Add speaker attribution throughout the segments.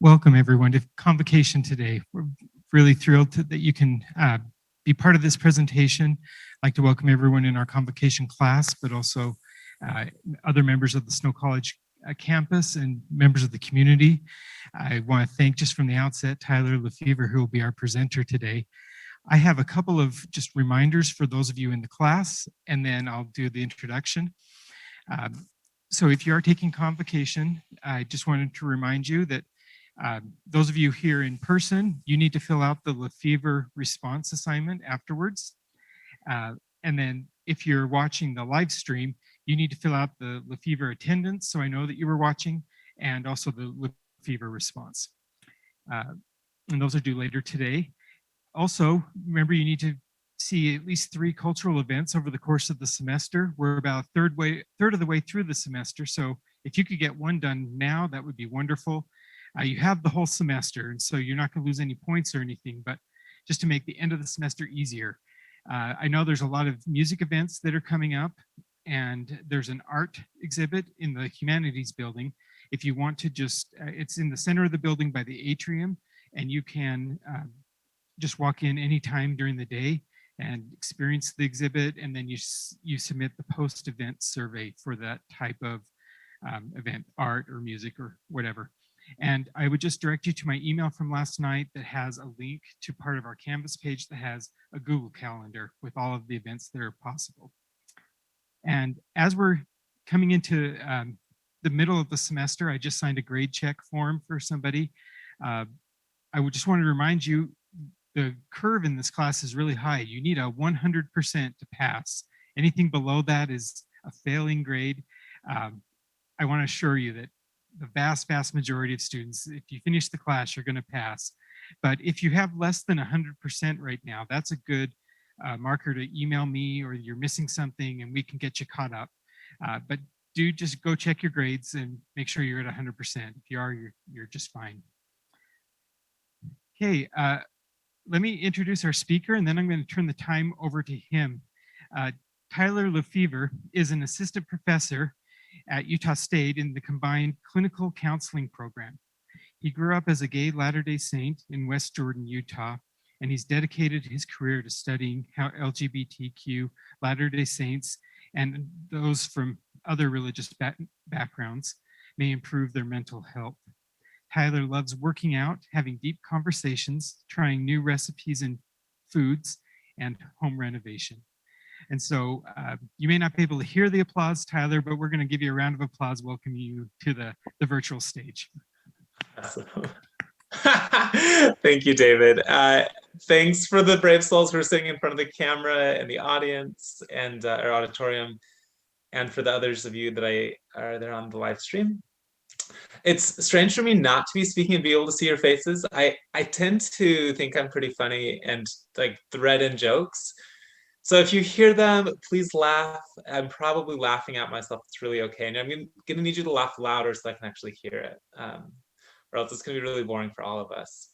Speaker 1: Welcome everyone to Convocation today. We're really thrilled that you can be part of this presentation. I'd like to welcome everyone in our Convocation class, but also other members of the Snow College campus and members of the community. I want to thank just from the outset Tyler Lefevor, who will be our presenter today. I have a couple of just reminders for those of you in the class, and then I'll do the introduction. So if you are taking Convocation, I just wanted to remind you that those of you here in person, you need to fill out the Lefevor response assignment afterwards. And then if you're watching the live stream, you need to fill out the Lefevor attendance, so I know that you were watching, and also the Lefevor response. And those are due later today. Also, remember you need to see at least 3 cultural events over the course of the semester. We're about a third of the way through the semester, so if you could get one done now, that would be wonderful. You have the whole semester, and so you're not going to lose any points or anything, but just to make the end of the semester easier. I know there's a lot of music events that are coming up, and there's an art exhibit in the Humanities building. If you want to just, it's in the center of the building by the atrium, and you can just walk in anytime during the day and experience the exhibit, and then you submit the post-event survey for that type of event, art or music or whatever. And I would just direct you to my email from last night that has a link to part of our Canvas page that has a Google Calendar with all of the events that are possible. And as we're coming into the middle of the semester, I just signed a grade check form for somebody. I would just want to remind you, the curve in this class is really high. You need a 100% to pass. Anything below that is a failing grade. I want to assure you that the vast majority of students, if you finish the class, you're going to pass. But if you have less than 100% right now, that's a good marker to email me, or you're missing something and we can get you caught up. But do just go check your grades and make sure you're at 100%. If you are, you're just fine. Okay, let me introduce our speaker, and then I'm going to turn the time over to him. Tyler Lefevor is an assistant professor at Utah State in the combined clinical counseling program. He grew up as a gay Latter-day Saint in West Jordan, Utah, and he's dedicated his career to studying how LGBTQ Latter-day Saints and those from other religious backgrounds may improve their mental health. Tyler loves working out, having deep conversations, trying new recipes and foods, and home renovation. And so you may not be able to hear the applause, Tyler, but we're going to give you a round of applause welcoming you to the virtual stage.
Speaker 2: Awesome. Thank you, David. Thanks for the brave souls who are sitting in front of the camera and the audience and our auditorium, and for the others of you that are there on the live stream. It's strange for me not to be speaking and be able to see your faces. I tend to think I'm pretty funny and like thread in jokes. So if you hear them, please laugh. I'm probably laughing at myself. It's really okay. And I'm going to need you to laugh louder so I can actually hear it. Or else it's going to be really boring for all of us.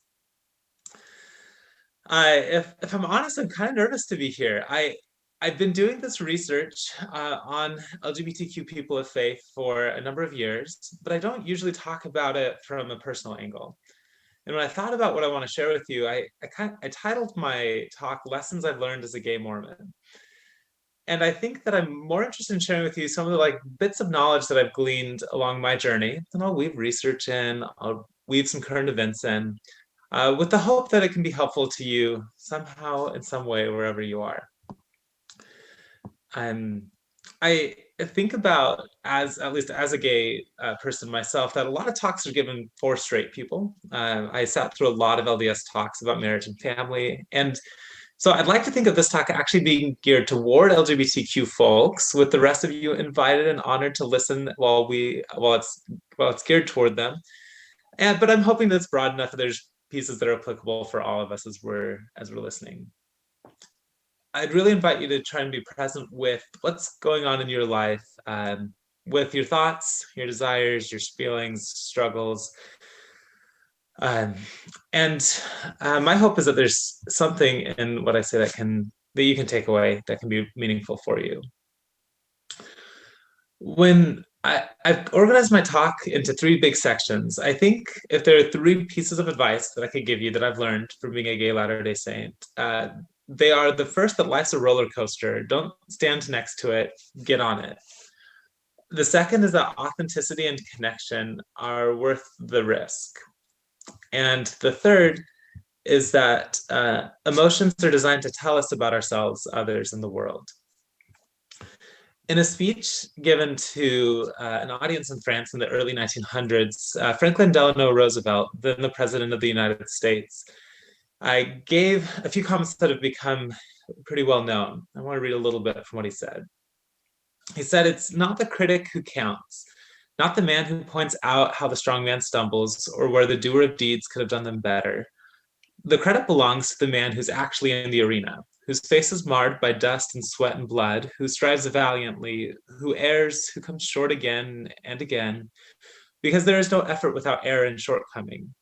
Speaker 2: If I'm honest, I'm kind of nervous to be here. I've been doing this research on LGBTQ people of faith for a number of years, but I don't usually talk about it from a personal angle. And when I thought about what I want to share with you, I titled my talk "Lessons I've Learned as a Gay Mormon." And I think that I'm more interested in sharing with you some of the bits of knowledge that I've gleaned along my journey, and I'll weave research in, I'll weave some current events in, with the hope that it can be helpful to you somehow in some way wherever you are. I think about, at least as a gay person myself, that a lot of talks are given for straight people. I sat through a lot of LDS talks about marriage and family, and so I'd like to think of this talk actually being geared toward LGBTQ folks, with the rest of you invited and honored to listen while it's geared toward them. But I'm hoping that it's broad enough that there's pieces that are applicable for all of us as we're listening. I'd really invite you to try and be present with what's going on in your life, with your thoughts, your desires, your feelings, struggles. My hope is that there's something in what I say that you can take away that can be meaningful for you. When I've organized my talk into three big sections. I think if there are three pieces of advice that I could give you that I've learned from being a gay Latter-day Saint, they are the first, that life's a roller coaster. Don't stand next to it, get on it. The second is that authenticity and connection are worth the risk. And the third is that emotions are designed to tell us about ourselves, others, and the world. In a speech given to an audience in France in the early 1900s, Franklin Delano Roosevelt, then the President of the United States, I gave a few comments that have become pretty well known. I want to read a little bit from what he said. He said, "It's not the critic who counts, not the man who points out how the strong man stumbles or where the doer of deeds could have done them better. The credit belongs to the man who's actually in the arena, whose face is marred by dust and sweat and blood, who strives valiantly, who errs, who comes short again and again, because there is no effort without error and shortcoming,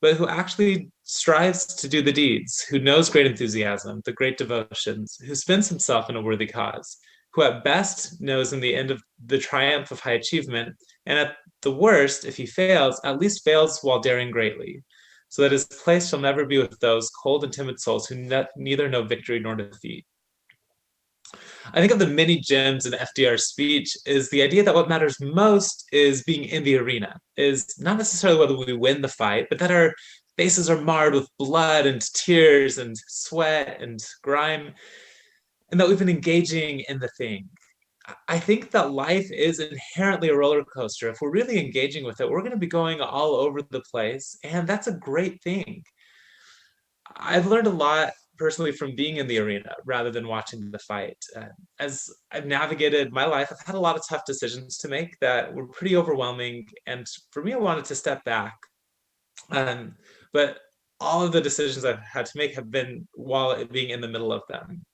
Speaker 2: but who actually strives to do the deeds, who knows great enthusiasm, the great devotions, who spends himself in a worthy cause, who at best knows in the end of the triumph of high achievement, and at the worst, if he fails, at least fails while daring greatly, so that his place shall never be with those cold and timid souls who neither know victory nor defeat." I think of the many gems in FDR's speech is the idea that what matters most is being in the arena, is not necessarily whether we win the fight, but that our faces are marred with blood and tears and sweat and grime, and that we've been engaging in the thing. I think that life is inherently a roller coaster. If we're really engaging with it, we're going to be going all over the place, and that's a great thing. I've learned a lot personally from being in the arena rather than watching the fight. As I've navigated my life, I've had a lot of tough decisions to make that were pretty overwhelming, and for me, I wanted to step back. But all of the decisions I've had to make have been while being in the middle of them.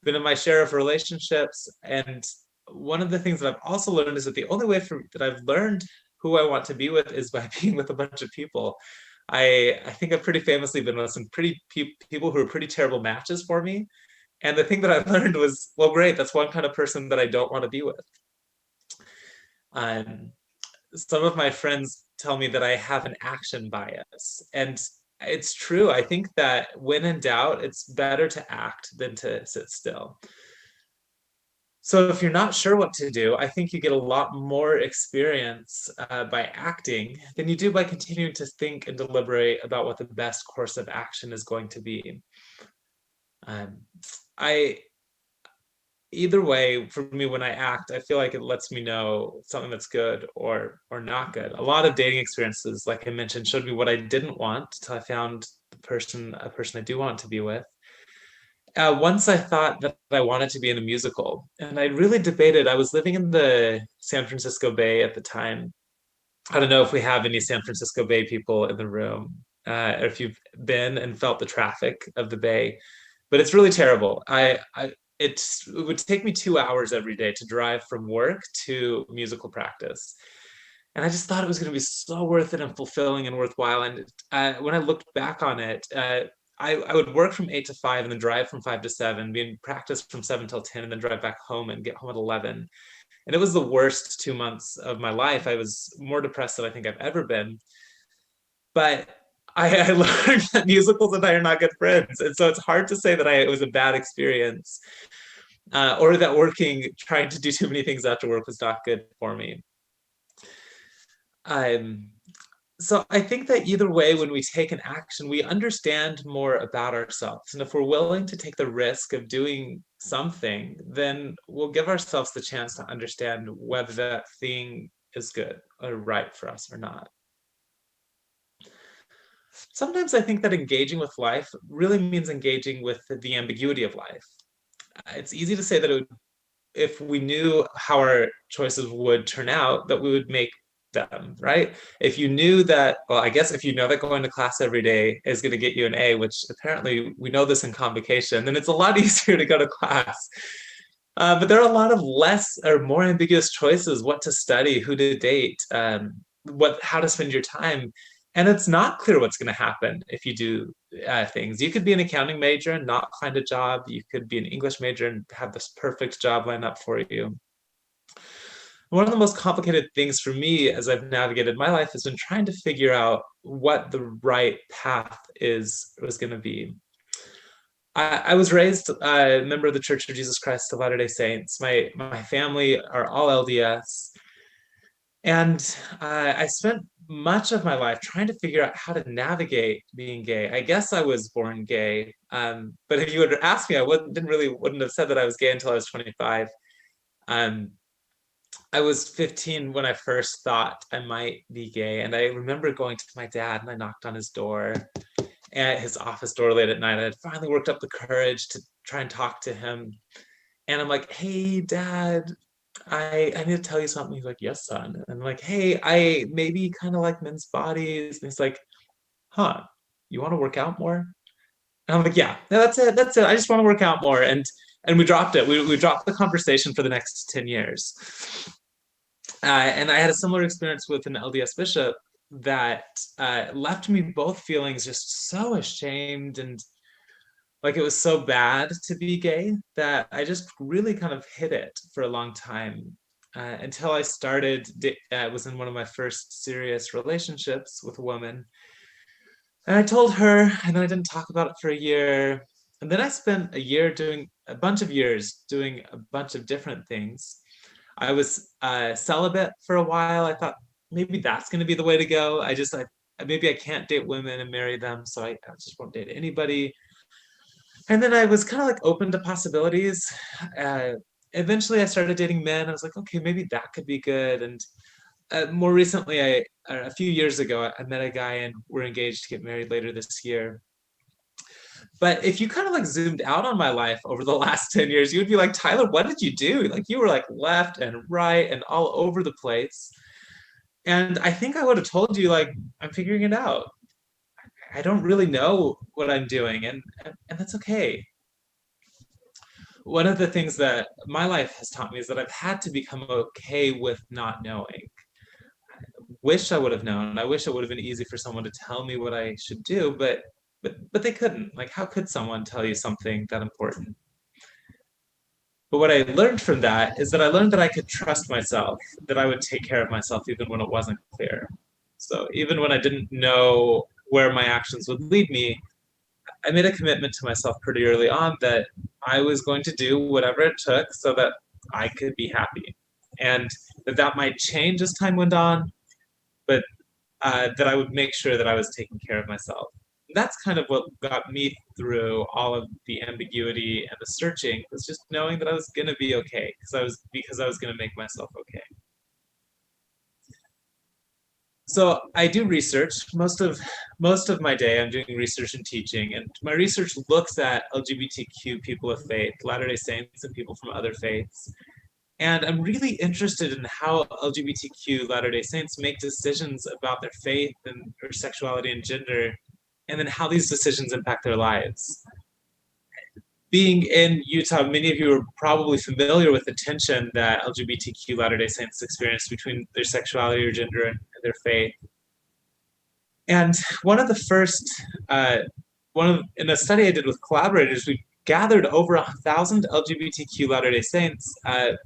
Speaker 2: Been in my share of relationships, and one of the things that I've also learned is that the only way that I've learned who I want to be with is by being with a bunch of people. I think I've pretty famously been with some pretty people who are pretty terrible matches for me. And the thing that I learned was, well, great, that's one kind of person that I don't want to be with. Um, some of my friends tell me that I have an action bias, and it's true. I think that when in doubt, it's better to act than to sit still. So if you're not sure what to do, I think you get a lot more experience by acting than you do by continuing to think and deliberate about what the best course of action is going to be. Um, I Either way, for me, when I act, I feel like it lets me know something that's good or not good. A lot of dating experiences, like I mentioned, showed me what I didn't want until I found a person I do want to be with. Once I thought that I wanted to be in a musical, and I really debated. I was living in the San Francisco Bay at the time. I don't know if we have any San Francisco Bay people in the room, or if you've been and felt the traffic of the Bay, but it's really terrible. It would take me 2 hours every day to drive from work to musical practice. And I just thought it was going to be so worth it and fulfilling and worthwhile. And when I looked back on it, I would work from 8 to 5 and then drive from 5 to 7, be in practice from 7 till 10, and then drive back home and get home at 11. And it was the worst 2 months of my life. I was more depressed than I think I've ever been. But I learned that musicals and I are not good friends. And so it's hard to say that it was a bad experience, or that trying to do too many things after work was not good for me. So I think that either way, when we take an action, we understand more about ourselves. And if we're willing to take the risk of doing something, then we'll give ourselves the chance to understand whether that thing is good or right for us or not. Sometimes I think that engaging with life really means engaging with the ambiguity of life. It's easy to say that if we knew how our choices would turn out, that we would make them, right? If you knew that, well, I guess if you know that going to class every day is going to get you an A, which apparently we know this in Convocation, then it's a lot easier to go to class. But there are a lot of less or more ambiguous choices: what to study, who to date, how to spend your time. And it's not clear what's going to happen if you do things. You could be an accounting major and not find a job. You could be an English major and have this perfect job lined up for you. One of the most complicated things for me as I've navigated my life has been trying to figure out what the right path was going to be. I was raised a member of the Church of Jesus Christ of Latter-day Saints. My family are all LDS, and I spent much of my life trying to figure out how to navigate being gay. I guess I was born gay, but if you had asked me, wouldn't have said that I was gay until I was 25. Um, I was 15 when I first thought I might be gay, and I remember going to my dad and I knocked on his door, at his office door late at night. I had finally worked up the courage to try and talk to him, and I'm like, "Hey, Dad, I need to tell you something." He's like, "Yes, son." And I'm like, "Hey, I maybe kind of like men's bodies." And he's like, "Huh, you want to work out more?" And I'm like, "Yeah, no, that's it. That's it. I just want to work out more." And we dropped it. We dropped the conversation for the next 10 years. And I had a similar experience with an LDS bishop that left me both feelings just so ashamed and like it was so bad to be gay that I just really kind of hid it for a long time until I was in one of my first serious relationships with a woman. And I told her, and then I didn't talk about it for a year. And then I spent a bunch of years doing a bunch of different things. I was celibate for a while. I thought maybe that's going to be the way to go. Maybe I can't date women and marry them, so I just won't date anybody. And then I was kind of like open to possibilities. Uh, Eventually, I started dating men. I was like, okay, maybe that could be good. And more recently, a few years ago, I met a guy and we're engaged to get married later this year. But if you kind of like zoomed out on my life over the last 10 years, you would be like, Tyler, what did you do? Like you were like left and right and all over the place. And I think I would have told you, like, I'm figuring it out. I don't really know what I'm doing, and that's okay. One of the things that my life has taught me is that I've had to become okay with not knowing. Wish I would have known. I wish it would have been easy for someone to tell me what I should do, but they couldn't. Like, how could someone tell you something that important? But what I learned from that is that I learned that I could trust myself, that I would take care of myself even when it wasn't clear. So even when I didn't know where my actions would lead me, I made a commitment to myself pretty early on that I was going to do whatever it took so that I could be happy. And that might change as time went on, but that I would make sure that I was taking care of myself. That's kind of what got me through all of the ambiguity and the searching, was just knowing that I was going to be okay because I was going to make myself okay. So I do research. Most of my day I'm doing research and teaching, and my research looks at LGBTQ people of faith, Latter-day Saints, and people from other faiths. And I'm really interested in how LGBTQ Latter-day Saints make decisions about their faith and their sexuality and gender, and then how these decisions impact their lives. Being in Utah, many of you are probably familiar with the tension that LGBTQ Latter-day Saints experience between their sexuality or gender and their faith. And one of the first, in a study I did with collaborators, we gathered over 1,000 LGBTQ Latter-day Saints, kind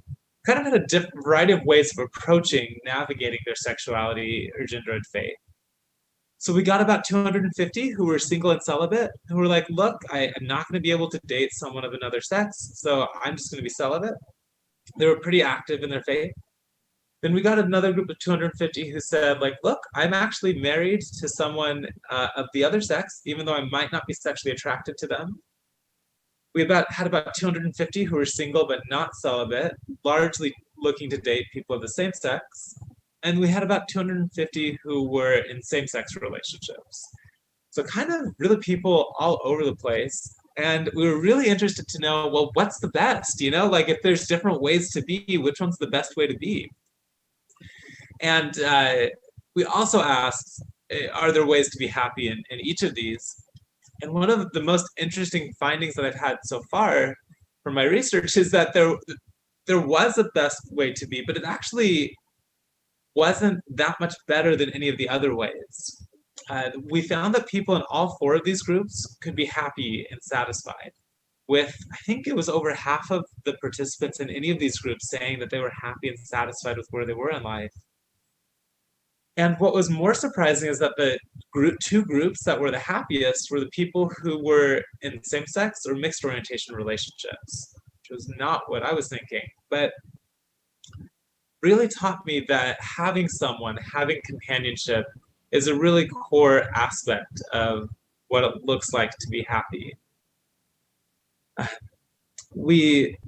Speaker 2: of had a variety of ways of approaching navigating their sexuality or gender and faith. So we got about 250 who were single and celibate, who were like, look, I'm not going to be able to date someone of another sex, so I'm just going to be celibate. They were pretty active in their faith. Then we got another group of 250 who said, like, look, I'm actually married to someone of the other sex, even though I might not be sexually attracted to them. We had about 250 who were single but not celibate, largely looking to date people of the same sex. And we had about 250 who were in same-sex relationships. So kind of really people all over the place. And we were really interested to know, well, what's the best? You know, like if there's different ways to be, which one's the best way to be? And we also asked, are there ways to be happy in each of these? And one of the most interesting findings that I've had so far from my research is that there was a best way to be, but it actually wasn't that much better than any of the other ways. We found that people in all four of these groups could be happy and satisfied, with, I think it was over half of the participants in any of these groups saying that they were happy and satisfied with where they were in life. And what was more surprising is that the two groups that were the happiest were the people who were in same-sex or mixed orientation relationships, which was not what I was thinking, but really taught me that having someone, having companionship is a really core aspect of what it looks like to be happy. We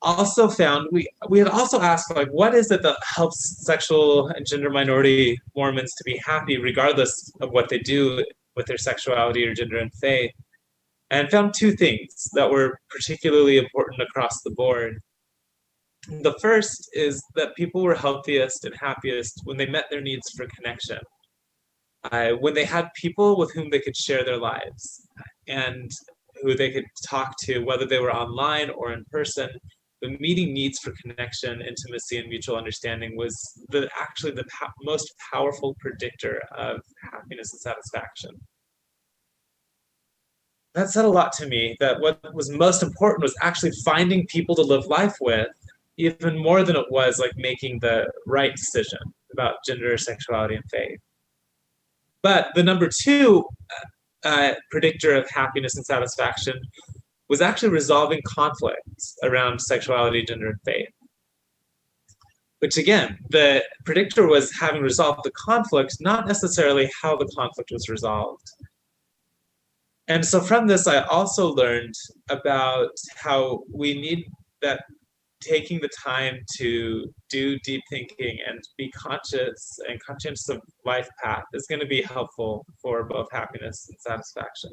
Speaker 2: also found we had also asked, like, what is it that helps sexual and gender minority Mormons to be happy regardless of what they do with their sexuality or gender and faith, and found two things that were particularly important across the board. The first is that people were healthiest and happiest when they met their needs for connection, when they had people with whom they could share their lives and who they could talk to, whether they were online or in person. The meeting needs for connection, intimacy, and mutual understanding was actually the most powerful predictor of happiness and satisfaction. That said a lot to me, that what was most important was actually finding people to live life with, even more than it was like making the right decision about gender, sexuality, and faith. But the number two predictor of happiness and satisfaction was actually resolving conflicts around sexuality, gender, and faith. Which again, the predictor was having resolved the conflict, not necessarily how the conflict was resolved. And so from this, I also learned about how we need that taking the time to do deep thinking and be conscious and conscientious of life path is going to be helpful for both happiness and satisfaction.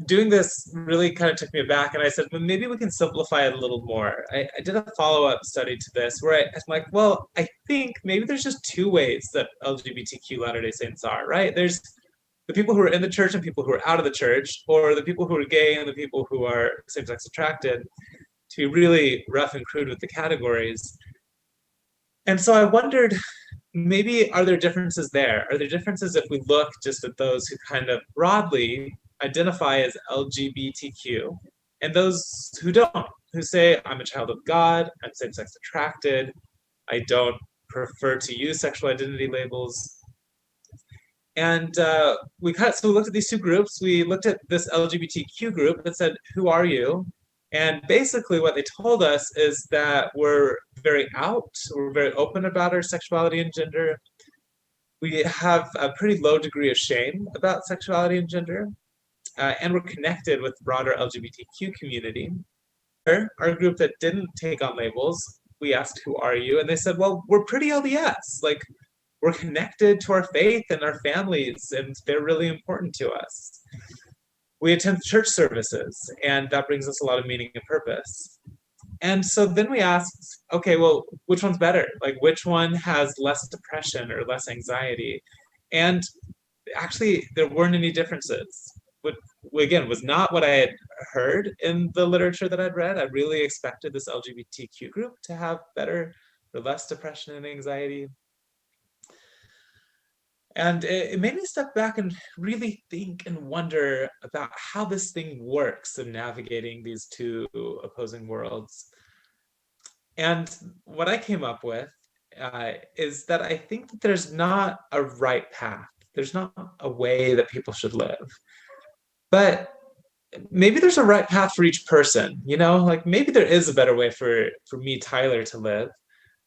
Speaker 2: Doing this really kind of took me aback, and I said, well, maybe we can simplify it a little more. I did a follow-up study to this where I'm like, well, I think maybe there's just two ways that LGBTQ Latter-day Saints are, right? There's the people who are in the church and people who are out of the church, or the people who are gay and the people who are same-sex attracted, to be really rough and crude with the categories. And so I wondered, maybe are there differences there? Are there differences if we look just at those who kind of broadly identify as LGBTQ and those who don't, who say, I'm a child of God, I'm same-sex attracted, I don't prefer to use sexual identity labels. And we looked at these two groups. We looked at this LGBTQ group that said, who are you? And basically what they told us is that we're very out, we're very open about our sexuality and gender. We have a pretty low degree of shame about sexuality and gender, and we're connected with the broader LGBTQ community. Our group that didn't take on labels, we asked, who are you? And they said, well, we're pretty LDS. Like, we're connected to our faith and our families, and they're really important to us. We attend church services, and that brings us a lot of meaning and purpose. And so then we asked, okay, well, which one's better? Like, which one has less depression or less anxiety? And actually, there weren't any differences. Which, again, was not what I had heard in the literature that I'd read. I really expected this LGBTQ group to have better or less depression and anxiety. And it made me step back and really think and wonder about how this thing works in navigating these two opposing worlds. And what I came up with is that I think that there's not a right path. There's not a way that people should live. But maybe there's a right path for each person, you know? Like, maybe there is a better way for me, Tyler, to live.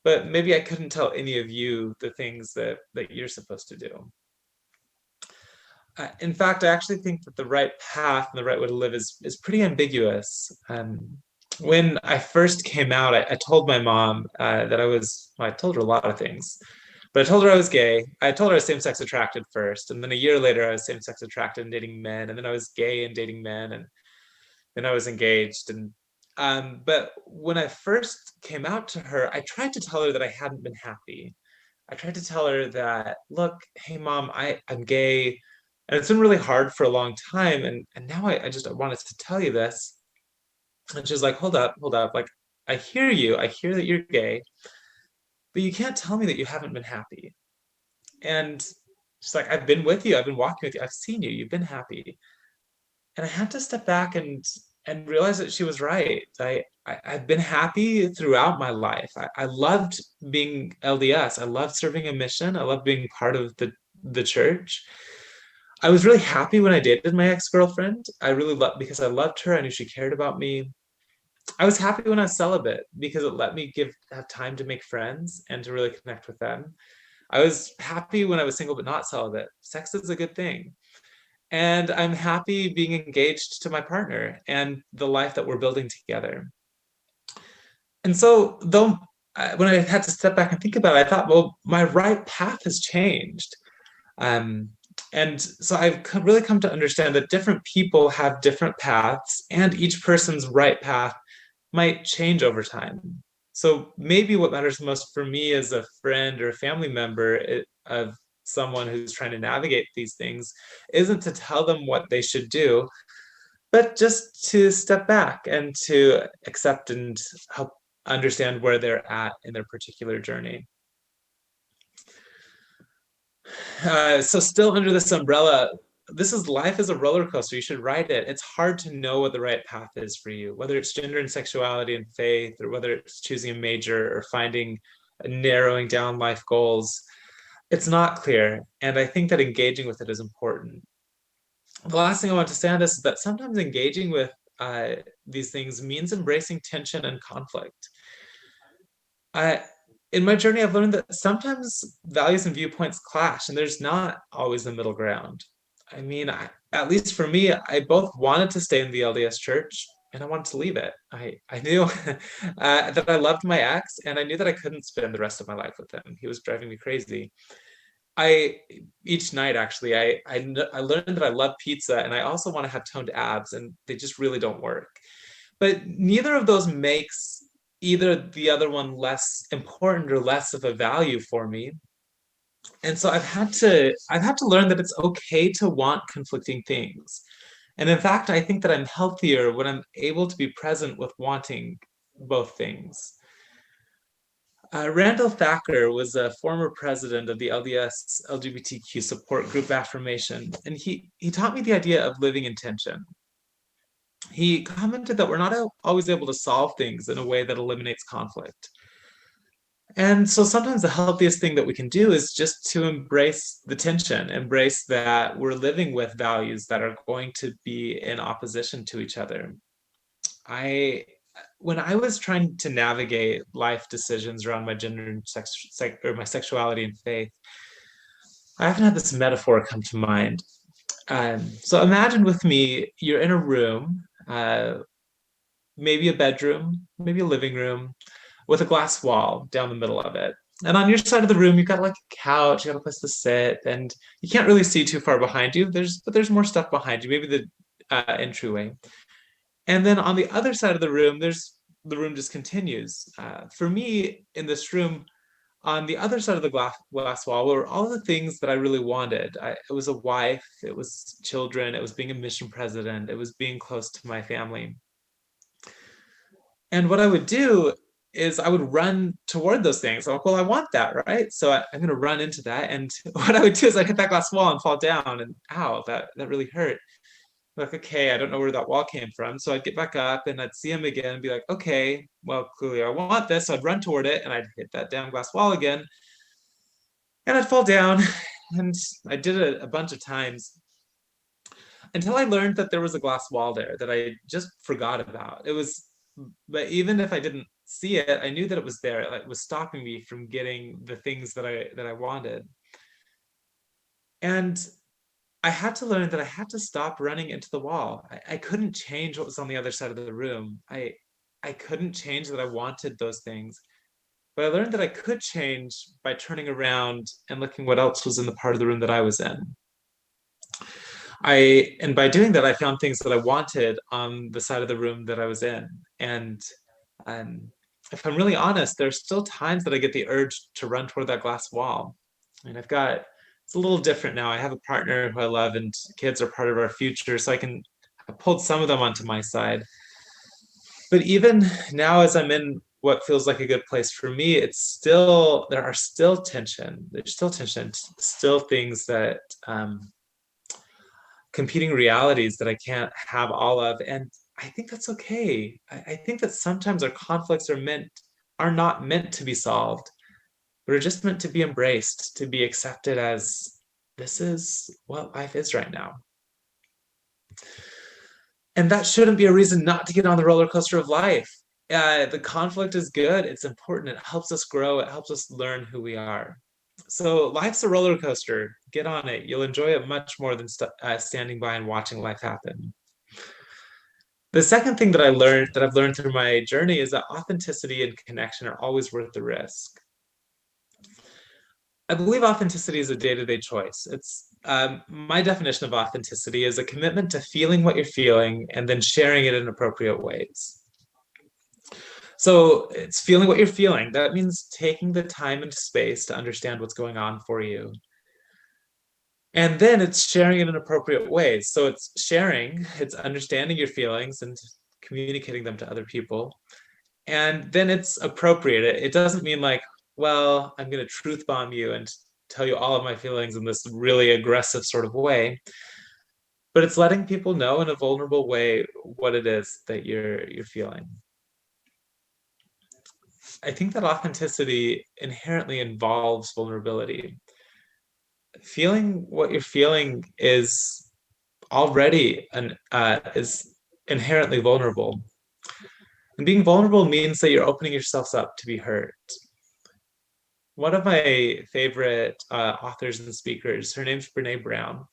Speaker 2: But maybe I couldn't tell any of you the things that you're supposed to do. In fact, I actually think that the right path and the right way to live is pretty ambiguous. When I first came out, I told my mom that I told her a lot of things, but I told her I was gay. I told her I was same-sex attracted first, and then a year later I was same-sex attracted and dating men, and then I was gay and dating men, and then I was engaged. And but when I first came out to her, I tried to tell her that I hadn't been happy. I tried to tell her that, look, hey mom, I'm gay, and it's been really hard for a long time, and now I wanted to tell you this. And she's like, hold up, like, I hear you, I hear that you're gay, but you can't tell me that you haven't been happy. And she's like, I've been with you, I've been walking with you, I've seen you, you've been happy. and I had to step back and realize that she was right. I've been happy throughout my life. I loved being LDS. I loved serving a mission. I loved being part of the church. I was really happy when I dated my ex-girlfriend. I really loved because I loved her. I knew she cared about me. I was happy when I was celibate because it let me have time to make friends and to really connect with them. I was happy when I was single but not celibate. Sex is a good thing. And I'm happy being engaged to my partner and the life that we're building together. And so, though, when I had to step back and think about it, I thought, well, my right path has changed. Um, and so really come to understand that different people have different paths, and each person's right path might change over time. So maybe what matters most for me as a friend or a family member of someone who's trying to navigate these things isn't to tell them what they should do, but just to step back and to accept and help understand where they're at in their particular journey. So still under this umbrella, this is life is a roller coaster. You should ride it. It's hard to know what the right path is for you, whether it's gender and sexuality and faith, or whether it's choosing a major or finding narrowing down life goals. It's not clear. And I think that engaging with it is important. The last thing I want to say on this is that sometimes engaging with these things means embracing tension and conflict. I, in my journey, I've learned that sometimes values and viewpoints clash, and there's not always a middle ground. I mean, at least for me, I both wanted to stay in the LDS church and I wanted to leave it. I knew that I loved my ex, and I knew that I couldn't spend the rest of my life with him. He was driving me crazy. I each night actually, I learned that I love pizza, and I also want to have toned abs, and they just really don't work. But neither of those makes either the other one less important or less of a value for me. And so I've had to learn that it's okay to want conflicting things. And in fact, I think that I'm healthier when I'm able to be present with wanting both things. Randall Thacker was a former president of the LDS LGBTQ support group Affirmation, and he taught me the idea of living in tension. He commented that we're not always able to solve things in a way that eliminates conflict. And so sometimes the healthiest thing that we can do is just to embrace the tension, embrace that we're living with values that are going to be in opposition to each other. I when I was trying to navigate life decisions around my gender and or my sexuality and faith, I often had this metaphor come to mind. So imagine with me, you're in a room, maybe a bedroom, maybe a living room, with a glass wall down the middle of it. And on your side of the room, you've got like a couch, you got a place to sit, and you can't really see too far behind you. But there's more stuff behind you, maybe the entryway. And then on the other side of the room just continues. For me, in this room, on the other side of the glass wall were all the things that I really wanted. It was a wife, it was children, it was being a mission president, it was being close to my family. And what I would do is I would run toward those things. I'm like, well, I want that, right? So I'm going to run into that. And what I would do is I'd hit that glass wall and fall down, and ow, that really hurt. Like, okay, I don't know where that wall came from. So I'd get back up and I'd see him again and be like, okay, well, clearly I want this. So I'd run toward it and I'd hit that damn glass wall again and I'd fall down. And I did it a bunch of times until I learned that there was a glass wall there that I just forgot about. But even if I didn't see it, I knew that it was there. It was stopping me from getting the things that I wanted. And I had to learn that I had to stop running into the wall. I couldn't change what was on the other side of the room. I couldn't change that I wanted those things. But I learned that I could change by turning around and looking what else was in the part of the room that I was in. And by doing that, I found things that I wanted on the side of the room that I was in. And if I'm really honest, there's still times that I get the urge to run toward that glass wall. And it's a little different now. I have a partner who I love, and kids are part of our future, so I pulled some of them onto my side. But even now, as I'm in what feels like a good place for me, there are still tension. There's still tension, still things that competing realities that I can't have all of. And I think that's okay. I think that sometimes our conflicts are not meant to be solved, but are just meant to be embraced, to be accepted as this is what life is right now. And that shouldn't be a reason not to get on the roller coaster of life. The conflict is good. It's important. It helps us grow. It helps us learn who we are. So life's a roller coaster. Get on it. You'll enjoy it much more than standing by and watching life happen. The second thing that I've learned through my journey is that authenticity and connection are always worth the risk. I believe authenticity is a day-to-day choice. It's my definition of authenticity is a commitment to feeling what you're feeling and then sharing it in appropriate ways. So it's feeling what you're feeling. That means taking the time and space to understand what's going on for you. And then it's sharing it in appropriate ways. So it's sharing, it's understanding your feelings and communicating them to other people. And then it's appropriate. It doesn't mean like, well, I'm going to truth bomb you and tell you all of my feelings in this really aggressive sort of way. But it's letting people know in a vulnerable way what it is that you're feeling. I think that authenticity inherently involves vulnerability. Feeling what you're feeling is already is inherently vulnerable. And being vulnerable means that you're opening yourselves up to be hurt. One of my favorite authors and speakers, her name's Brene Brown.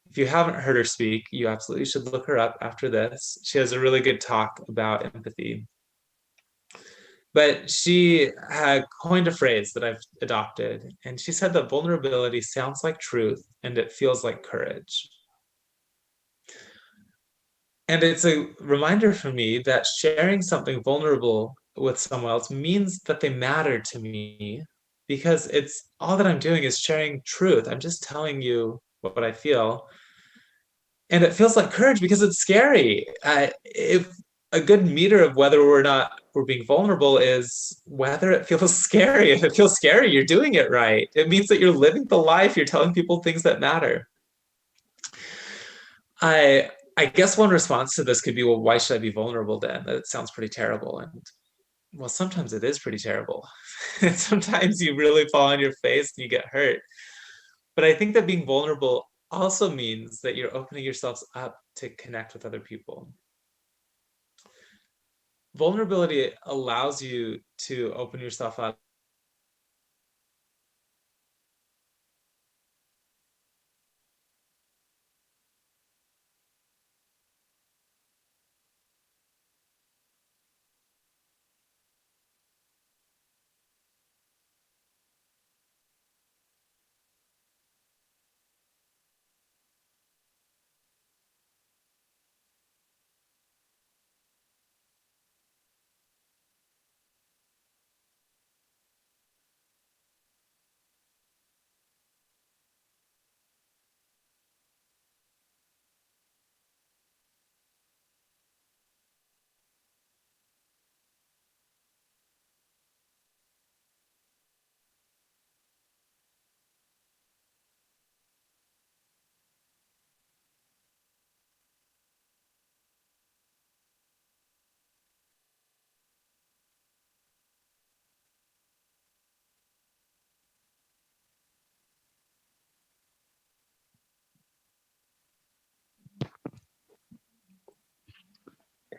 Speaker 2: If you haven't heard her speak, you absolutely should look her up after this. She has a really good talk about empathy. But she had coined a phrase that I've adopted, and she said that vulnerability sounds like truth and it feels like courage. And it's a reminder for me that sharing something vulnerable with someone else means that they matter to me, because it's all that I'm doing is sharing truth. I'm just telling you what I feel. And it feels like courage because it's scary. If a good meter of whether we're being vulnerable is whether it feels scary. If it feels scary, you're doing it right. It means that you're living the life. You're telling people things that matter. I guess one response to this could be, well, why should I be vulnerable then? That sounds pretty terrible. And well, sometimes it is pretty terrible. Sometimes you really fall on your face and you get hurt. But I think that being vulnerable also means that you're opening yourselves up to connect with other people. Vulnerability allows you to open yourself up.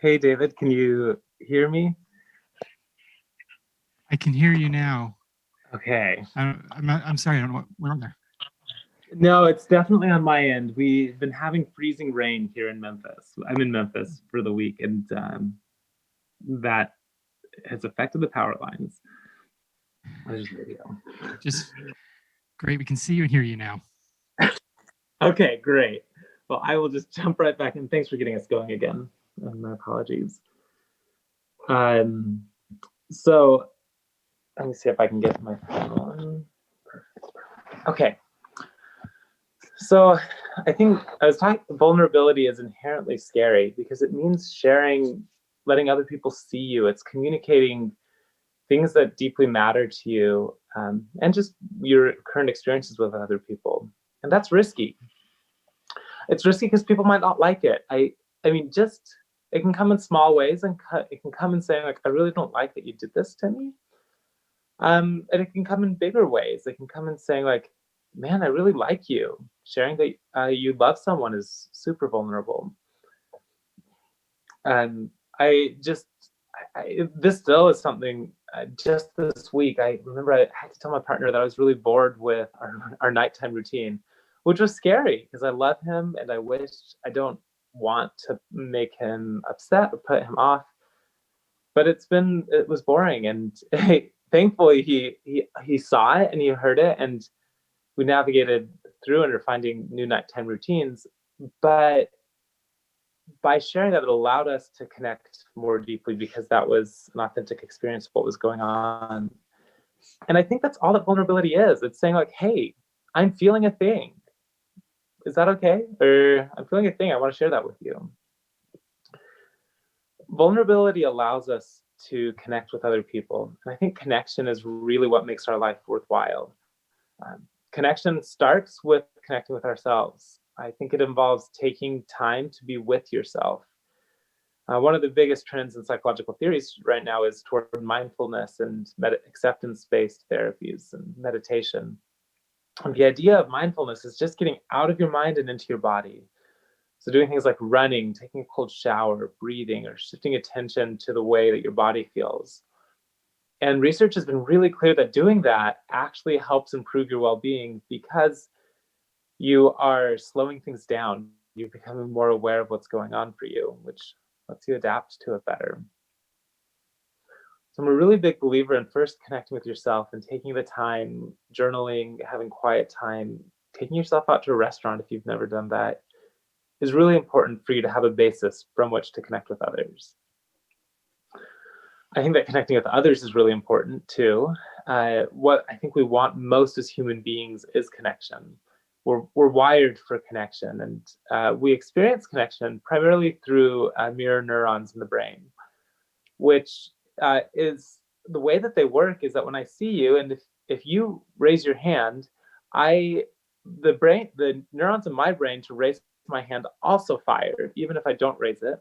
Speaker 2: Hey, David, can you hear me?
Speaker 1: I can hear you now.
Speaker 2: Okay.
Speaker 1: I'm sorry, I don't know what went on there.
Speaker 2: No, it's definitely on my end. We've been having freezing rain here in Memphis. I'm in Memphis for the week, and that has affected the power lines. There's video.
Speaker 1: Just great. We can see you and hear you now.
Speaker 2: Okay, great. Well, I will just jump right back in. Thanks for getting us going again. My apologies. So let me see if I can get my phone on. Okay. So I think I was talking, vulnerability is inherently scary because it means sharing, letting other people see you. It's communicating things that deeply matter to you, and just your current experiences with other people. And that's risky.
Speaker 3: It's risky because people might not like it. I mean, just it can come in small ways, and it can come in saying like, I really don't like that you did this to me. And it can come in bigger ways. It can come in saying like, man, I really like you. Sharing that you love someone is super vulnerable. And I just, this still is something. Just this week, I remember I had to tell my partner that I was really bored with our nighttime routine, which was scary because I love him and I don't want to make him upset or put him off. But it was boring, and thankfully he saw it and he heard it, and we navigated through and are finding new nighttime routines. But by sharing that, it allowed us to connect more deeply because that was an authentic experience of what was going on. And I think that's all that vulnerability is. It's saying like, hey, I'm feeling a thing. Is that okay? Or I'm feeling a thing. I want to share that with you. Vulnerability allows us to connect with other people. And I think connection is really what makes our life worthwhile. Connection starts with connecting with ourselves. I think it involves taking time to be with yourself. One of the biggest trends in psychological theories right now is toward mindfulness and acceptance-based therapies and meditation. And the idea of mindfulness is just getting out of your mind and into your body. So doing things like running, taking a cold shower, breathing, or shifting attention to the way that your body feels. And research has been really clear that doing that actually helps improve your well-being because you are slowing things down. You're becoming more aware of what's going on for you, which lets you adapt to it better. So I'm a really big believer in first connecting with yourself and taking the time, journaling, having quiet time, taking yourself out to a restaurant if you've never done that is really important for you to have a basis from which to connect with others. I think that connecting with others is really important too. What I think we want most as human beings is connection. We're wired for connection, and we experience connection primarily through mirror neurons in the brain, which is the way that they work is that when I see you, and if you raise your hand, the neurons in my brain to raise my hand also fire, even if I don't raise it.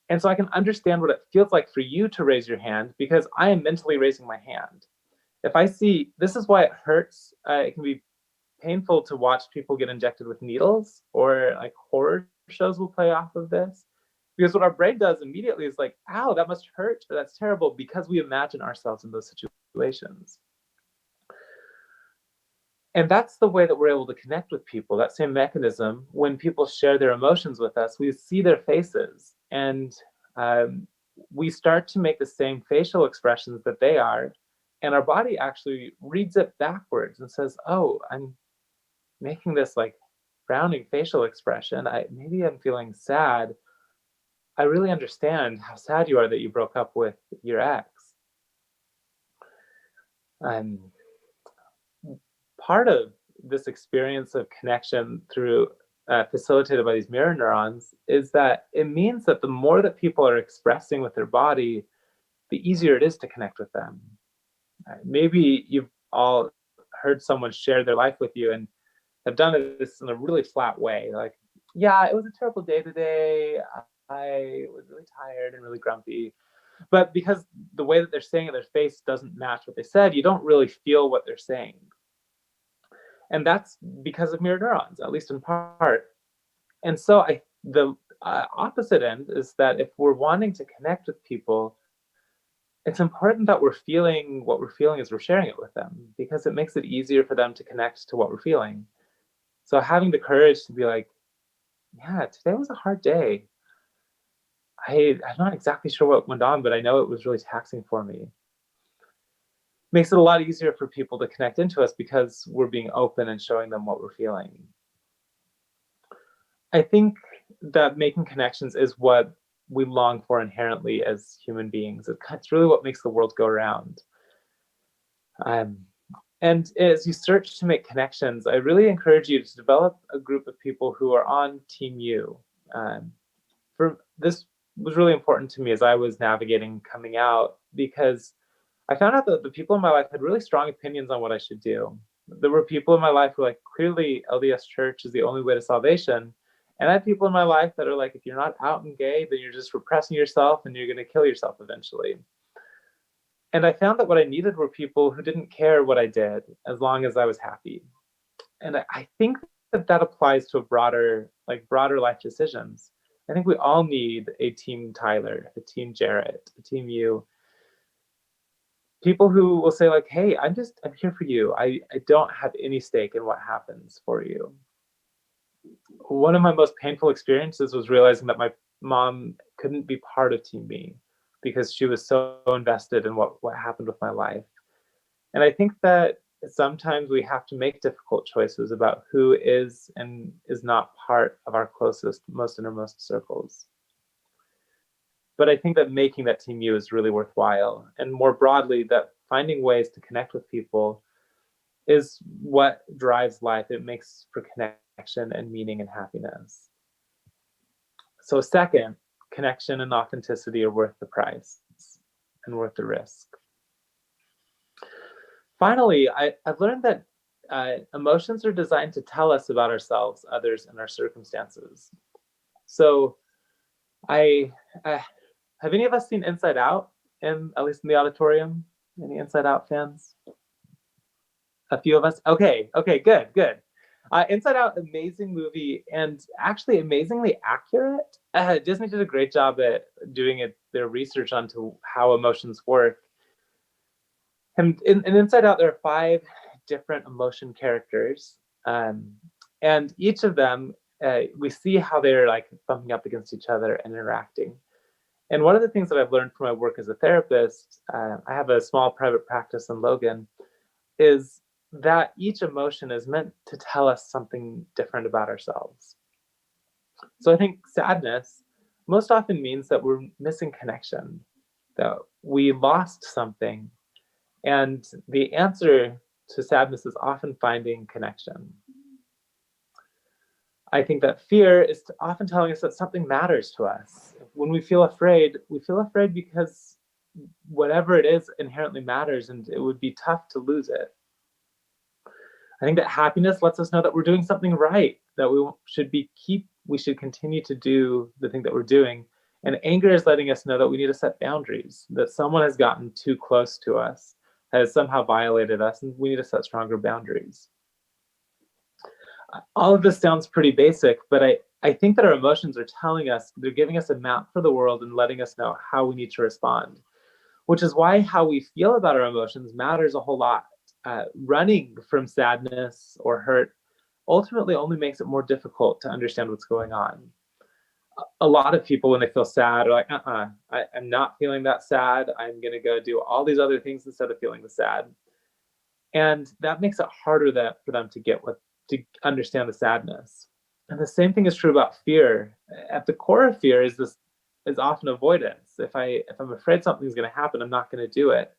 Speaker 3: And so I can understand what it feels like for you to raise your hand because I am mentally raising my hand. If I see, this is why it hurts. It can be painful to watch people get injected with needles, or like horror shows will play off of this. Because what our brain does immediately is like, ow, that must hurt, or that's terrible, because we imagine ourselves in those situations. And that's the way that we're able to connect with people. That same mechanism, when people share their emotions with us, we see their faces, and we start to make the same facial expressions that they are, and our body actually reads it backwards and says, oh, I'm making this like frowning facial expression. Maybe I'm feeling sad. I really understand how sad you are that you broke up with your ex. Um, Part of this experience of connection through facilitated by these mirror neurons is that it means that the more that people are expressing with their body, the easier it is to connect with them. Maybe you've all heard someone share their life with you and have done this in a really flat way. Like, yeah, it was a terrible day today. I was really tired and really grumpy. But because the way that they're saying it, their face doesn't match what they said, you don't really feel what they're saying. And that's because of mirror neurons, at least in part. And so the opposite end is that if we're wanting to connect with people, it's important that we're feeling what we're feeling as we're sharing it with them, because it makes it easier for them to connect to what we're feeling. So having the courage to be like, yeah, today was a hard day. I'm not exactly sure what went on, but I know it was really taxing for me. Makes it a lot easier for people to connect into us because we're being open and showing them what we're feeling. I think that making connections is what we long for inherently as human beings. It's really what makes the world go around. And as you search to make connections, I really encourage you to develop a group of people who are on Team You. For this was really important to me as I was navigating coming out, because I found out that the people in my life had really strong opinions on what I should do. There were people in my life who were like, clearly LDS Church is the only way to salvation. And I have people in my life that are like, if you're not out and gay, then you're just repressing yourself and you're going to kill yourself eventually. And I found that what I needed were people who didn't care what I did as long as I was happy. And I think that that applies to a broader life decisions. I think we all need a team Tyler, a team Jarrett, a team you. People who will say like, hey, I'm here for you. I don't have any stake in what happens for you. One of my most painful experiences was realizing that my mom couldn't be part of Team Me because she was so invested in what happened with my life. And I think that sometimes we have to make difficult choices about who is and is not part of our closest, most innermost circles. But I think that making that Team You is really worthwhile. And more broadly, that finding ways to connect with people is what drives life. It makes for connection and meaning and happiness. So second, connection and authenticity are worth the price and worth the risk. Finally, I've learned that emotions are designed to tell us about ourselves, others, and our circumstances. So have any of us seen Inside Out, at least in the auditorium? Any Inside Out fans? A few of us? Okay, good. Inside Out, amazing movie, and actually amazingly accurate. Disney did a great job at doing their research onto how emotions work. And in Inside Out, there are 5 different emotion characters, and each of them, we see how they're like bumping up against each other and interacting. And one of the things that I've learned from my work as a therapist, I have a small private practice in Logan, is that each emotion is meant to tell us something different about ourselves. So I think sadness most often means that we're missing connection, that we lost something. And the answer to sadness is often finding connection. I think that fear is often telling us that something matters to us. When we feel afraid because whatever it is inherently matters, and it would be tough to lose it. I think that happiness lets us know that we're doing something right, that we should continue to do the thing that we're doing. And anger is letting us know that we need to set boundaries, that someone has gotten too close to us, has somehow violated us, and we need to set stronger boundaries. All of this sounds pretty basic, but I think that our emotions are telling us, they're giving us a map for the world and letting us know how we need to respond, which is why how we feel about our emotions matters a whole lot. Running from sadness or hurt ultimately only makes it more difficult to understand what's going on. A lot of people, when they feel sad, are like, I'm not feeling that sad. I'm going to go do all these other things instead of feeling the sad. And that makes it harder for them to understand the sadness. And the same thing is true about fear. At the core of fear is often avoidance. If I'm afraid something's going to happen, I'm not going to do it,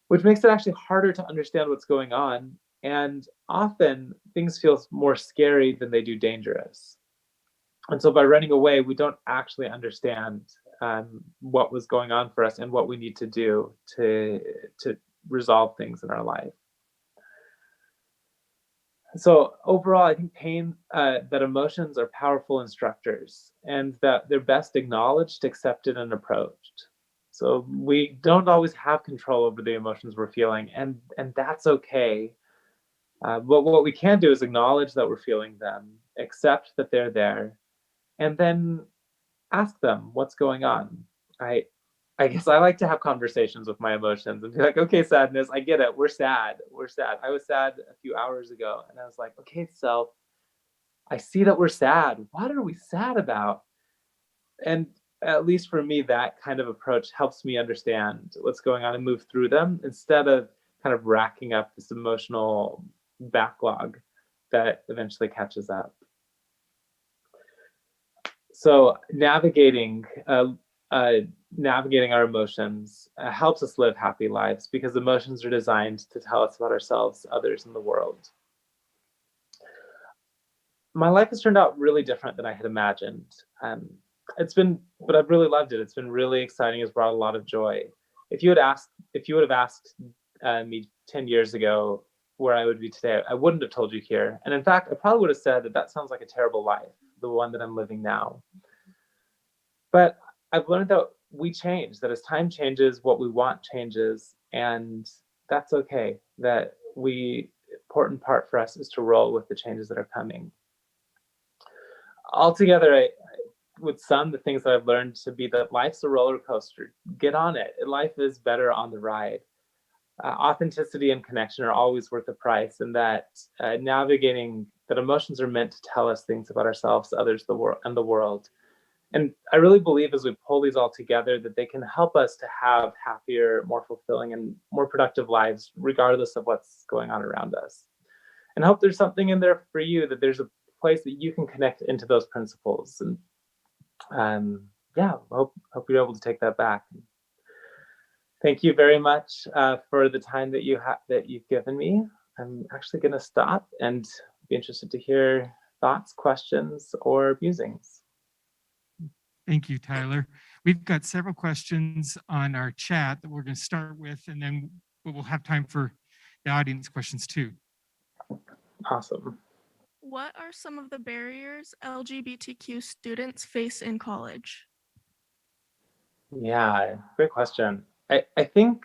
Speaker 3: which makes it actually harder to understand what's going on. And often things feel more scary than they do dangerous. And so by running away, we don't actually understand what was going on for us and what we need to do to resolve things in our life. So overall, I think that emotions are powerful instructors, and that they're best acknowledged, accepted, and approached. So we don't always have control over the emotions we're feeling, and that's okay. But what we can do is acknowledge that we're feeling them, accept that they're there, and then ask them what's going on. I guess I like to have conversations with my emotions and be like, okay, sadness, I get it. We're sad. I was sad a few hours ago, and I was like, okay, self, I see that we're sad. What are we sad about? And at least for me, that kind of approach helps me understand what's going on and move through them instead of kind of racking up this emotional backlog that eventually catches up. So navigating our emotions helps us live happy lives, because emotions are designed to tell us about ourselves, others, and the world. My life has turned out really different than I had imagined. But I've really loved it. It's been really exciting. It's brought a lot of joy. If you would have asked me 10 years ago where I would be today, I wouldn't have told you here. And in fact, I probably would have said that sounds like a terrible life. the one that I'm living now. But I've learned that we change, that as time changes, what we want changes, and that's okay. That important part for us is to roll with the changes that are coming. Altogether, with the things that I've learned to be that life's a roller coaster. Get on it. Life is better on the ride. Authenticity and connection are always worth the price, and that navigating that emotions are meant to tell us things about ourselves, others, the world, and the world. And I really believe as we pull these all together that they can help us to have happier, more fulfilling, and more productive lives, regardless of what's going on around us. And I hope there's something in there for you, that there's a place that you can connect into those principles. And yeah, hope you're able to take that back. Thank you very much for the time that you've given me. I'm actually going to stop and be interested to hear thoughts, questions, or musings.
Speaker 1: Thank you, Tyler. We've got several questions on our chat that we're going to start with, and then we'll have time for the audience questions too.
Speaker 3: Awesome.
Speaker 4: What are some of the barriers LGBTQ students face in college?
Speaker 3: Yeah, great question. I think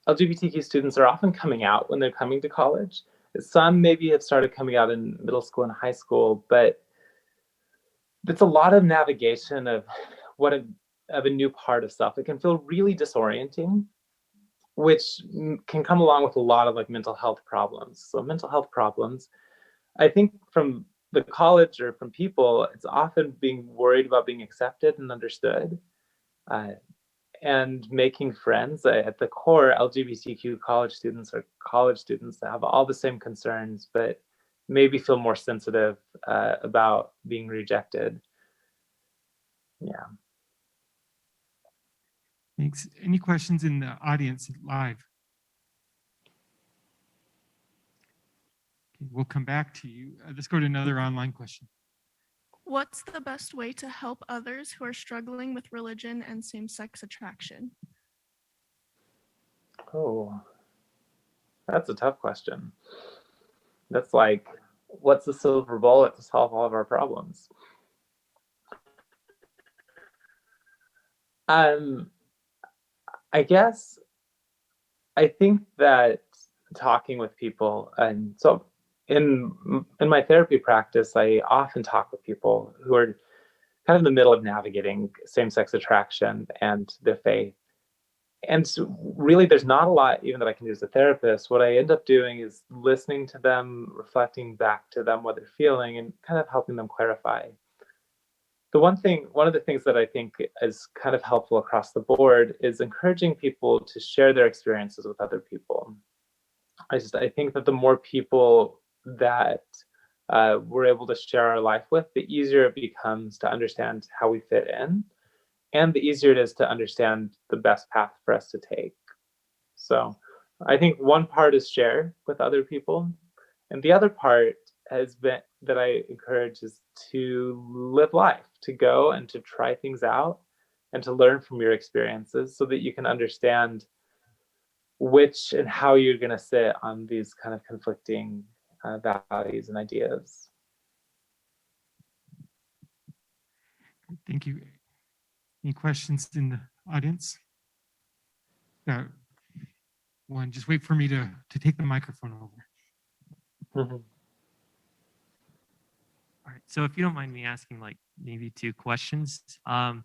Speaker 3: LGBTQ students are often coming out when they're coming to college. Some maybe have started coming out in middle school and high school, but it's a lot of navigation of a new part of self. It can feel really disorienting, which can come along with a lot of like mental health problems. So mental health problems, I think from the college or from people, it's often being worried about being accepted and understood, and making friends. At the core, LGBTQ college students are college students that have all the same concerns, but maybe feel more sensitive about being rejected. Yeah.
Speaker 1: Thanks. Any questions in the audience live? Okay, we'll come back to you. Let's go to another online question.
Speaker 4: What's the best way to help others who are struggling with religion and same-sex attraction?
Speaker 3: Oh, that's a tough question. That's like, what's the silver bullet to solve all of our problems? I guess I think that talking with people, and so in my therapy practice, I often talk with people who are kind of in the middle of navigating same-sex attraction and their faith. And so really, there's not a lot even that I can do as a therapist. What I end up doing is listening to them, reflecting back to them what they're feeling, and kind of helping them clarify. One of the things that I think is kind of helpful across the board is encouraging people to share their experiences with other people. I think that the more people that we're able to share our life with, the easier it becomes to understand how we fit in, and the easier it is to understand the best path for us to take. So I think one part is share with other people, and the other part has been that I encourage is to live life, to go and to try things out and to learn from your experiences so that you can understand which and how you're going to sit on these kind of conflicting values and ideas.
Speaker 1: Thank you. Any questions in the audience? One, just wait for me to take the microphone over.
Speaker 3: Mm-hmm.
Speaker 5: All right. So if you don't mind me asking, like maybe two questions, are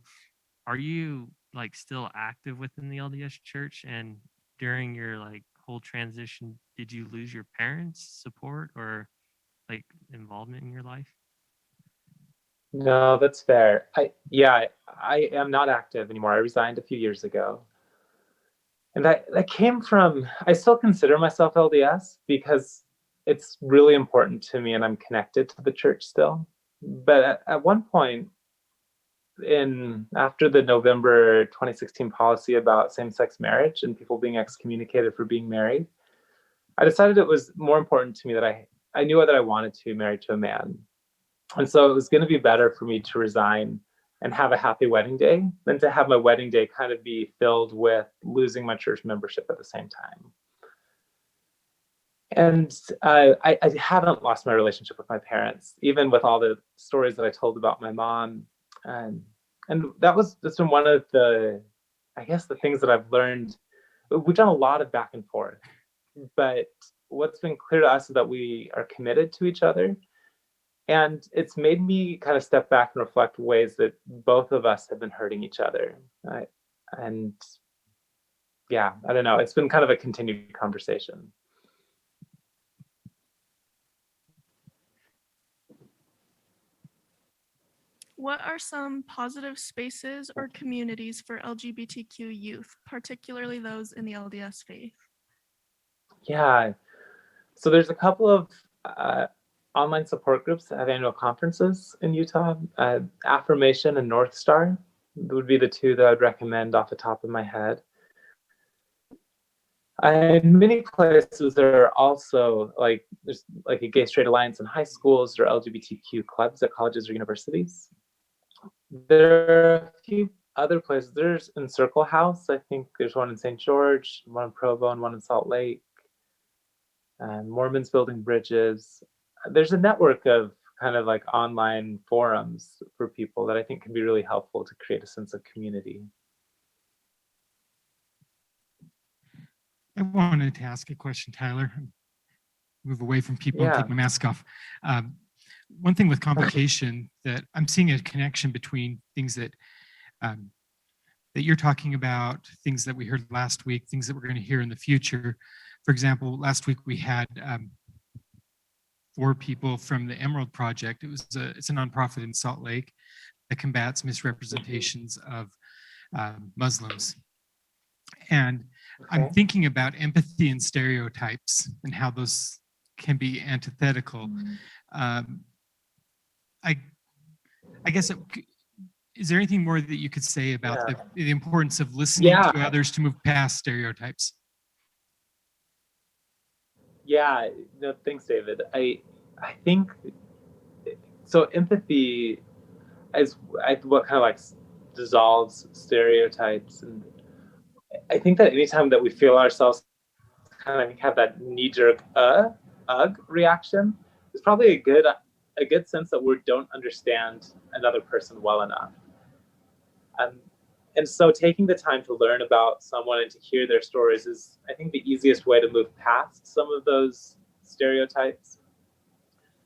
Speaker 5: you like still active within the LDS Church, and during your like whole transition, did you lose your parents' support or like involvement in your life?
Speaker 3: No, that's fair. I am not active anymore. I resigned a few years ago. And that came from, I still consider myself LDS because it's really important to me and I'm connected to the church still. But at one point, after the November 2016 policy about same-sex marriage and people being excommunicated for being married, I decided it was more important to me that I knew that I wanted to be married to a man. And so it was going to be better for me to resign and have a happy wedding day than to have my wedding day kind of be filled with losing my church membership at the same time. And I haven't lost my relationship with my parents, even with all the stories that I told about my mom. And that's been one of the, I guess, the things that I've learned. We've done a lot of back and forth, but what's been clear to us is that we are committed to each other. And it's made me kind of step back and reflect ways that both of us have been hurting each other. And yeah, I don't know. It's been kind of a continued conversation.
Speaker 4: What are some positive spaces or communities for LGBTQ youth, particularly those in the LDS faith?
Speaker 3: Yeah. So there's a couple of online support groups that have annual conferences in Utah. Affirmation and North Star would be the two that I'd recommend off the top of my head. In many places, there are also there's like a gay straight alliance in high schools or LGBTQ clubs at colleges or universities. There are a few other places. There's in Circle House, I think there's one in St. George, one in Provo, and one in Salt Lake. Mormons Building Bridges. There's a network of kind of like online forums for people that I think can be really helpful to create a sense of community.
Speaker 1: I wanted to ask a question, Tyler. Move away from people and
Speaker 3: Yeah.
Speaker 1: take my mask off. One thing with Convocation that I'm seeing a connection between things that that you're talking about, things that we heard last week, things that we're going to hear in the future. For example, last week we had 4 people from the Emerald Project. It's a nonprofit in Salt Lake that combats misrepresentations of Muslims. And I'm thinking about empathy and stereotypes and how those can be antithetical. I guess, is there anything more that you could say about the importance of listening to others to move past stereotypes?
Speaker 3: Yeah, no, thanks, David. I think so. Empathy is what kind of like dissolves stereotypes, and I think that anytime that we feel ourselves kind of have that knee-jerk ugh reaction, it's probably a good sense that we don't understand another person well enough. And so taking the time to learn about someone and to hear their stories is, I think, the easiest way to move past some of those stereotypes.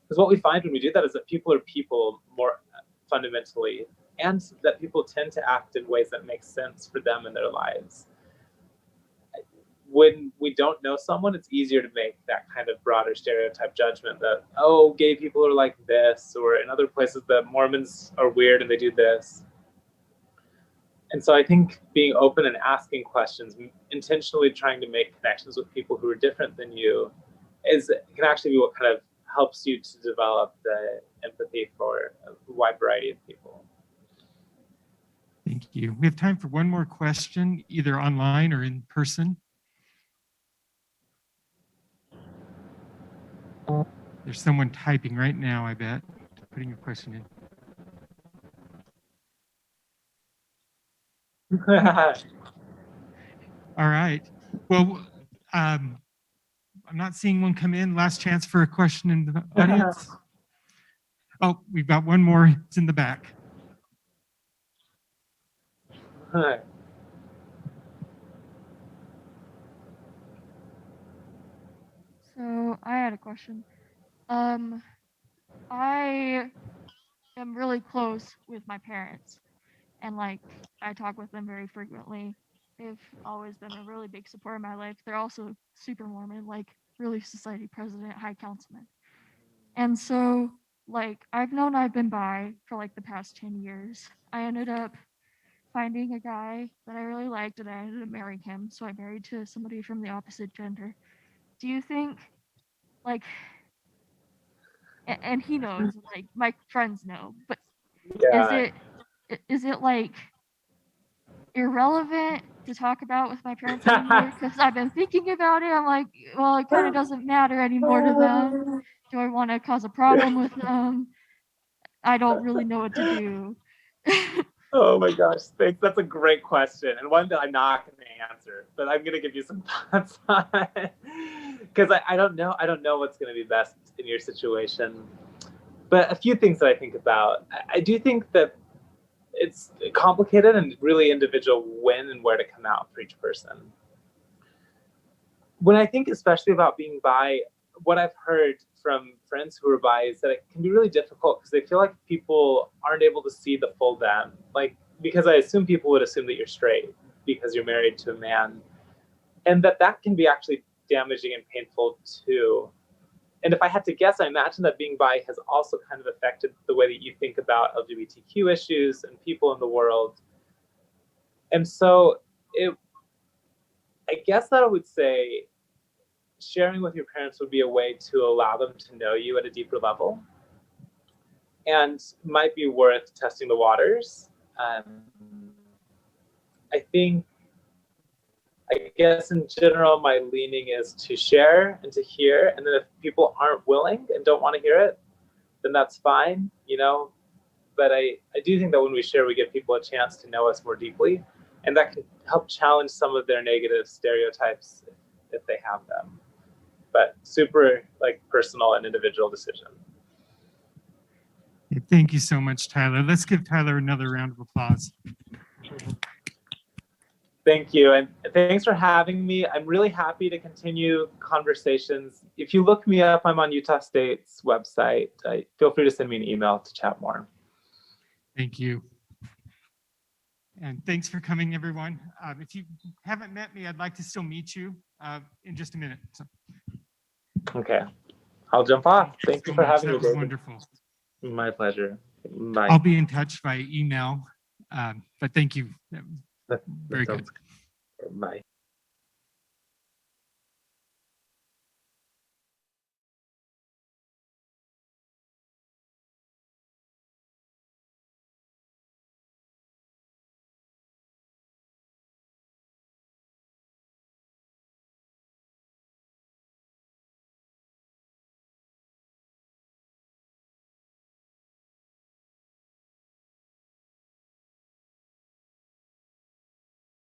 Speaker 3: Because what we find when we do that is that people are people more fundamentally, and that people tend to act in ways that make sense for them in their lives. When we don't know someone, it's easier to make that kind of broader stereotype judgment that, oh, gay people are like this, or in other places that Mormons are weird and they do this. And so I think being open and asking questions, intentionally trying to make connections with people who are different than you, can actually be what kind of helps you to develop the empathy for a wide variety of people.
Speaker 1: Thank you. We have time for one more question, either online or in person. There's someone typing right now, I bet, putting a question in. All right. Well, I'm not seeing one come in. Last chance for a question in the audience. Oh, we've got one more. It's in the back.
Speaker 6: So I had a question. I am really close with my parents, and like I talk with them very frequently. They've always been a really big support in my life. They're also super Mormon, like Relief Society president, high councilman. And so like I've been bi for like the past 10 years. I ended up finding a guy that I really liked and I ended up marrying him. So I married to somebody from the opposite gender. Do you think like and he knows, like my friends know, but is it like irrelevant to talk about with my parents anymore? Because I've been thinking about it. I'm like, well, it kind of doesn't matter anymore to them. Do I want to cause a problem with them? I don't really know what to do.
Speaker 3: Oh my gosh, thanks. That's a great question, and one that I'm not going to answer, but I'm going to give you some thoughts on. because I don't know what's going to be best in your situation. But a few things that I think about. I do think that it's complicated and really individual when and where to come out for each person. When I think especially about being bi, what I've heard from friends who are bi is that it can be really difficult because they feel like people aren't able to see the full them. Like, because I assume people would assume that you're straight because you're married to a man, and that can be actually damaging and painful too. And if I had to guess, I imagine that being bi has also kind of affected the way that you think about LGBTQ issues and people in the world. And so I guess that I would say sharing with your parents would be a way to allow them to know you at a deeper level, and might be worth testing the waters. I guess in general, my leaning is to share and to hear. And then if people aren't willing and don't want to hear it, then that's fine, you know. But I do think that when we share, we give people a chance to know us more deeply. And that can help challenge some of their negative stereotypes if they have them. But super like personal and individual decision.
Speaker 1: Thank you so much, Tyler. Let's give Tyler another round of applause.
Speaker 3: Thank you. And thanks for having me. I'm really happy to continue conversations. If you look me up, I'm on Utah State's website. Feel free to send me an email to chat more.
Speaker 1: Thank you. And thanks for coming, everyone. If you haven't met me, I'd like to still meet you in just a minute. So,
Speaker 3: Okay. I'll jump off. Thank you for having me.
Speaker 1: That was wonderful.
Speaker 3: My pleasure. Bye.
Speaker 1: I'll be in touch by email, but thank you. Very good.
Speaker 3: Bye.